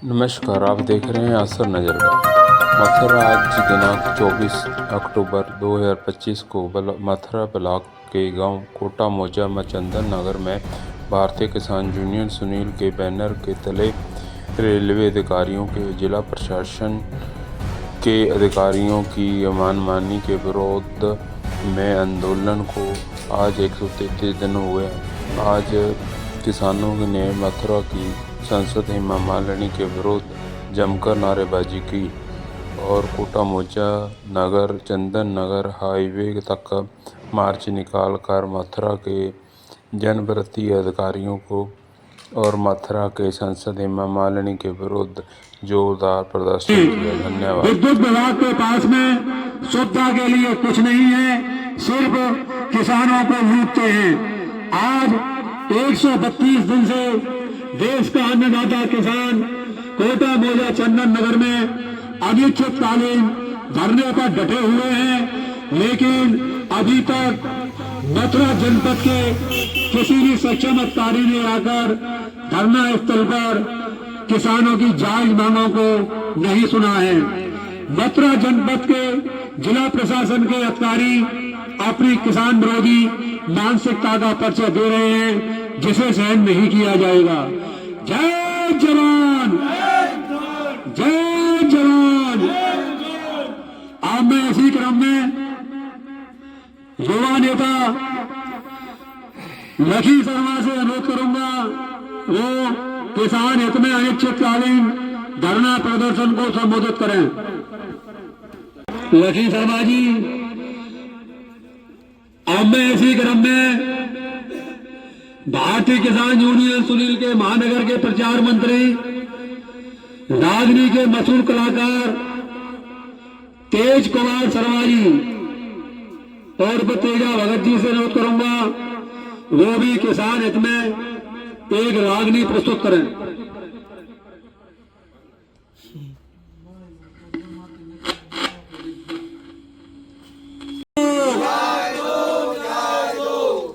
नमस्कार, आप देख रहे हैं असर नज़रबाज। मथुरा आज दिनांक 24 अक्टूबर 2025 को मथुरा ब्लॉक के गांव कोटा मौजा में चंदन नगर में भारतीय किसान यूनियन सुनील के बैनर के तले रेलवे अधिकारियों के जिला प्रशासन के अधिकारियों की मनमानी के विरोध में आंदोलन को आज 133 दिन हुए। आज किसानों ने मथुरा की सांसद हेमा मालिनी के विरुद्ध जमकर नारेबाजी की और कोटा मौजा नगर चंदन नगर हाईवे तक मार्च निकालकर मथुरा के जनप्रति अधिकारियों को और मथुरा के सांसद हेमा मालिनी के विरुद्ध जोरदार प्रदर्शन किया। धन्यवाद। विद्युत विभाग के पास में सुविधा के लिए कुछ नहीं है, सिर्फ किसानों को लूटते हैं। आज 132 दिन से देश का अन्नदाता किसान कोटा मौजा चंदन नगर में अनिश्चितकालीन धरने पर डटे हुए हैं, लेकिन अभी तक मथुरा जनपद के किसी भी सक्षम अधिकारी ने आकर धरना स्थल पर किसानों की जायज मांगों को नहीं सुना है। मथुरा जनपद के जिला प्रशासन के अधिकारी अपनी किसान विरोधी मानसिकता का परिचय दे रहे हैं, जिसे सहन नहीं किया जाएगा। जय जवान, जय जवान। अब मैं इसी क्रम में युवा नेता लखी शर्मा से अनुरोध करूंगा, वो किसान हित में अनिश्चितकालीन धरना प्रदर्शन को संबोधित करें। लखी शर्मा जी, अब मैं इसी क्रम में भारतीय किसान यूनियन सुनील के महानगर के प्रचार मंत्री, राजनी के मशहूर कलाकार तेज कुमार शर्मा जी और तेजा भगत जी से अनुरोध करूंगा, वो भी किसान हित में एक रागनी प्रस्तुत करें।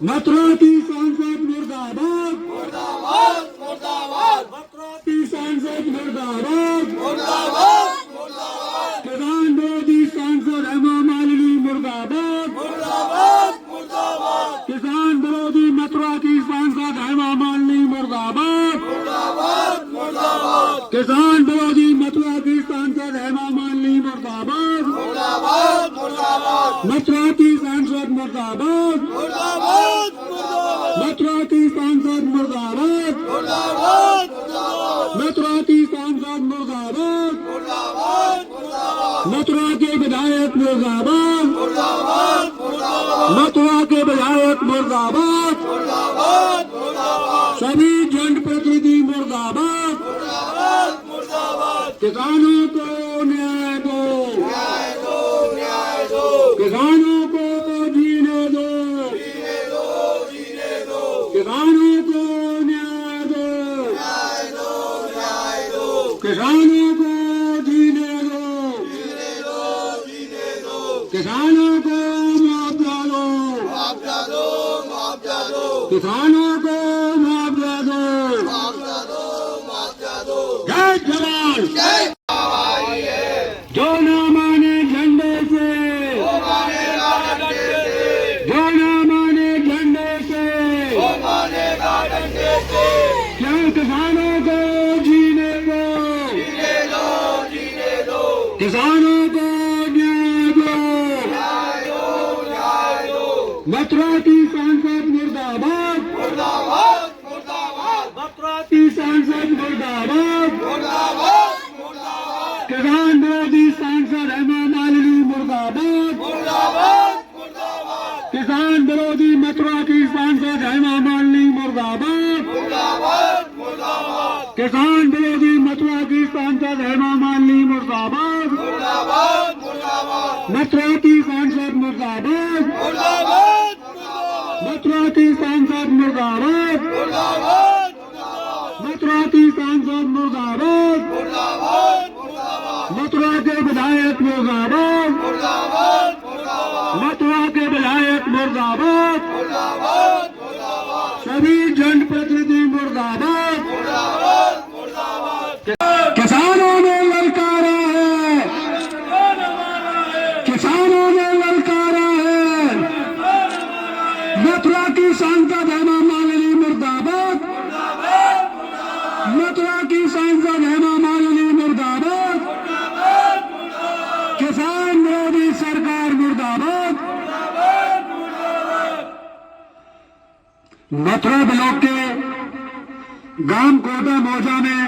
मथुरा की सांसद मुर्दाबाद, मुर्दाबाद, मुर्दाबाद। मथुरा की सांसद मुर्दाबाद, मुर्दाबाद, मुर्दाबाद। किसान विरोधी सांसद हेमा मालिनी मुर्दाबाद, मुर्दाबाद, मुर्दाबाद। किसान विरोधी मथुरा की सांसद हेमा मालिनी मुर्दाबाद, मुर्दाबाद, मुर्दाबाद। किसान विरोधी मथुरा की सांसद हेमा मालिनी मुर्दाबाद, मुर्दाबाद, मुर्दाबाद। मथुरा की सांसद मुर्दाबाद, मुर्दाबाद, मुर्दाबाद। मथुरा की सांसद मुर्दाबाद, मुर्दाबाद, मुर्दाबाद। मथुरा की सांसद मुर्दाबाद, मुर्दाबाद, मुर्दाबाद। मथुरा के विधायक मुर्दाबाद, मुर्दाबाद, मुर्दाबाद। मथुरा के विधायक मुर्दाबाद, मुर्दाबाद, मुर्दाबाद। सभी जनप्रतिनिधि मुर्दाबाद, मुर्दाबाद, मुर्दाबाद। किसानों को न्याय दो, न्याय दो, न्याय दो। किसानों को जीने दो, जीने दो, जीने दो। किसानों को न्याय दो, न्याय दो, न्याय दो। किसानों को जीने दो, जीने दो, जीने दो। किसानों को मुआवजा दो, मुआवजा दो, मुआवजा दो। किसानों को मुआवजा दो, मुआवजा दो, मुआवजा दो। जय जवान, जय जो न माने झंडे से, वो मानेगा डंडे से। जो न माने झंडे से, वो मानेगा डंडे से। क्या किसानों को जीने दो, जीने दो, जीने दो। किसानों को न्याय दो, न्याय दो, न्याय दो। मथुरा की सांसद मुर्दाबाद, मुर्दाबाद, मुर्दाबाद। मथुरा की सांसद मुर्दाबाद, मुर्दाबाद, मुर्दाबाद। किसान विरोधी सांसद हेमा मालिनी मुर्दाबाद, मुर्दाबाद, मुर्दाबाद। किसान विरोधी मथुरा की सांसद हेमा मालिनी मुर्दाबाद, मुर्दाबाद, मुर्दाबाद। किसान विरोधी मथुरा की सांसद हेमा मालिनी मुर्दाबाद, मुर्दाबाद, मुर्दाबाद। मथुरा की सांसद मुर्दाबाद, मुर्दाबाद, मुर्दाबाद। मथुरा की सांसद मुर्दाबाद, मुर्दाबाद, मुर्दाबाद। मथुरा की सांसद मुर्दाबाद, मुर्दाबाद, मुर्दाबाद। मथुरा के विधायक मुर्दाबाद, मुर्दाबाद, मुर्दाबाद। मथुरा के विधायक मुर्दाबाद, मुर्दाबाद, मुर्दाबाद। सभी जनप्रतिनिधि मुर्दाबाद, मुर्दाबाद, मुर्दाबाद। सांसद हेमा मालिनी मुर्दाबाद, किसान विरोधी सरकार मुर्दाबाद। मथुरा ब्लॉक के गांव कोटा मौजा में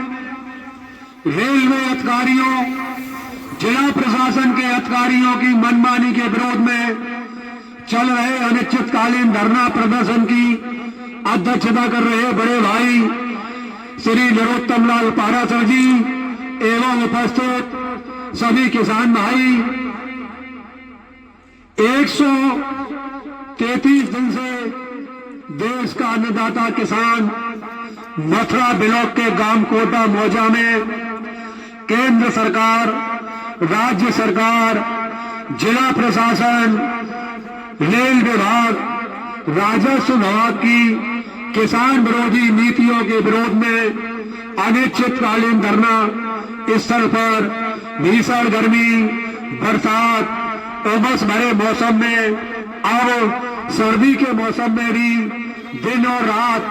रेलवे अधिकारियों, जिला प्रशासन के अधिकारियों की मनमानी के विरोध में चल रहे अनिश्चितकालीन धरना प्रदर्शन की अध्यक्षता कर रहे बड़े भाई श्री नरोत्तम लाल पारासर जी एवं उपस्थित सभी किसान भाई, 133 दिन से देश का अन्नदाता किसान मथुरा ब्लॉक के गांव कोटा मौजा में केंद्र सरकार, राज्य सरकार, जिला प्रशासन, रेल विभाग, राजस्व विभाग की किसान विरोधी नीतियों के विरोध में अनिश्चितकालीन धरना स्थल पर भीषण गर्मी, बरसात, उमस भरे मौसम में और सर्दी के मौसम में भी दिन और रात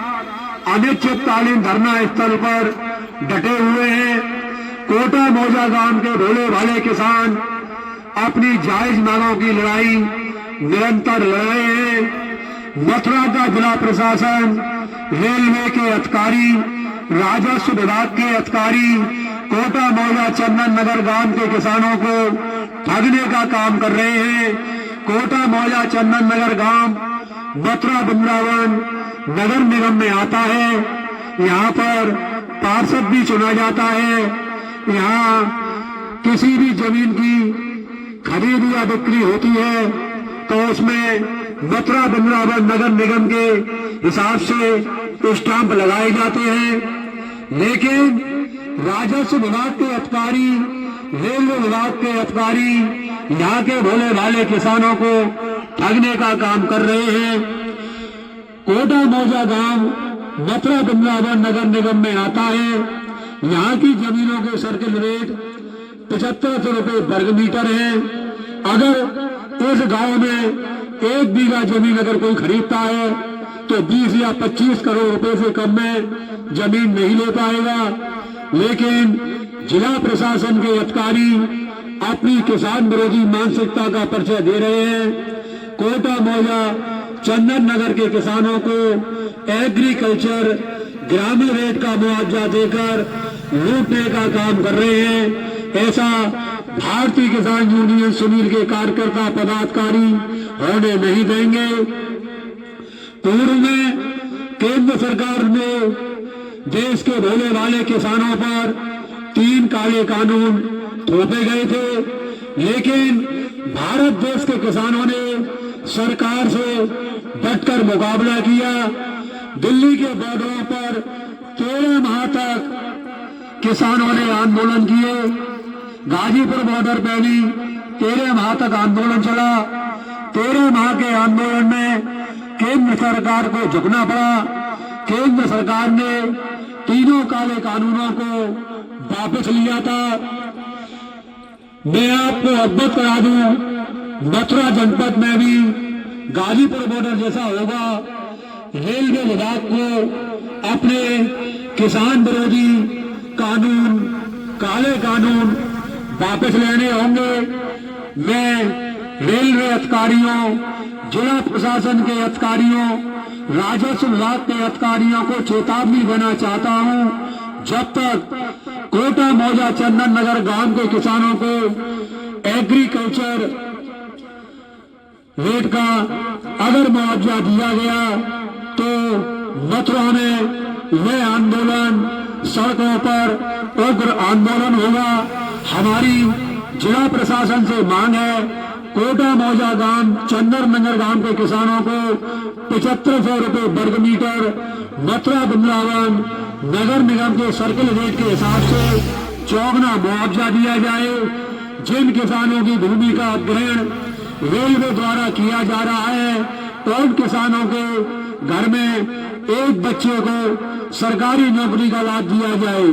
अनिश्चितकालीन धरना स्थल पर डटे हुए हैं। कोटा मौजा गांव के भोले भाले किसान अपनी जायज मांगों की लड़ाई निरंतर लड़ रहे हैं। मथुरा का जिला प्रशासन, रेलवे के अधिकारी, राजस्व विभाग के अधिकारी कोटा मौजा चंदन नगर गांव के किसानों को ठगने का काम कर रहे हैं। कोटा मौजा चंदन नगर गांव मथुरा वृंदावन नगर निगम में आता है। यहाँ पर पार्षद भी चुना जाता है। यहाँ किसी भी जमीन की खरीद या बिक्री होती है तो उसमें मथुरा वृंदावन नगर निगम के हिसाब से स्टाम्प लगाए जाते हैं। लेकिन राजस्व विभाग के अधिकारी, रेलवे विभाग के अधिकारी यहाँ के भोले भाले किसानों को ठगने का काम कर रहे हैं। कोटा मौजा गांव मथुरा वृंदावन नगर निगम में आता है। यहाँ की जमीनों के सर्किल रेट 7500 रुपये वर्ग मीटर है। अगर इस गांव में 1 बीघा जमीन अगर कोई खरीदता है तो 20 या 25 करोड़ रुपए से कम में जमीन नहीं ले पाएगा। लेकिन जिला प्रशासन के अधिकारी अपनी किसान विरोधी मानसिकता का परिचय दे रहे हैं। कोटा मौजा चंदन नगर के किसानों को एग्रीकल्चर ग्रामीण रेट का मुआवजा देकर लूटने का काम कर रहे हैं। ऐसा भारतीय किसान यूनियन सुनील के कार्यकर्ता पदाधिकारी होने नहीं देंगे। पूर्व में केंद्र सरकार ने देश के भोले भाले किसानों पर 3 काले कानून थोपे गए थे, लेकिन भारत देश के किसानों ने सरकार से डटकर मुकाबला किया। दिल्ली के बॉर्डरों पर 13 माह तक किसानों ने आंदोलन किए। गाजीपुर बॉर्डर पर भी 13 माह तक आंदोलन चला। 13 माह के आंदोलन में केंद्र सरकार को झुकना पड़ा। केंद्र सरकार ने तीनों काले कानूनों को वापस लिया था। मैं आपको अवगत करा दूं, मथुरा जनपद में भी गाजीपुर बॉर्डर जैसा होगा। रेलवे विभाग को अपने किसान विरोधी कानून, काले कानून वापस लेने होंगे। मैं रेलवे अधिकारियों, जिला प्रशासन के अधिकारियों, राजस्व विभाग के अधिकारियों को चेतावनी देना चाहता हूं, जब तक कोटा मौजा चंदन नगर गांव के किसानों को एग्रीकल्चर रेट का अगर मुआवजा दिया गया तो मथुरा में यह आंदोलन सड़कों पर उग्र आंदोलन होगा। हमारी जिला प्रशासन से मांग है, कोटा मौजा गांव चंदन नगर गांव के किसानों को 7500 रुपये वर्ग मीटर मथुरा वृंदावन नगर निगम के सर्किल रेट के हिसाब से चौगुना मुआवजा दिया जाए। जिन किसानों की भूमि का अधिग्रहण रेलवे द्वारा किया जा रहा है, उन किसानों के घर में एक बच्चे को सरकारी नौकरी का लाभ दिया जाए।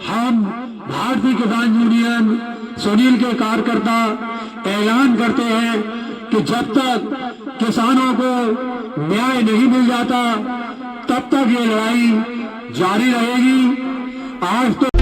हम भारतीय किसान यूनियन सुनील के कार्यकर्ता ऐलान करते हैं कि जब तक किसानों को न्याय नहीं मिल जाता तब तक ये लड़ाई जारी रहेगी। आज तो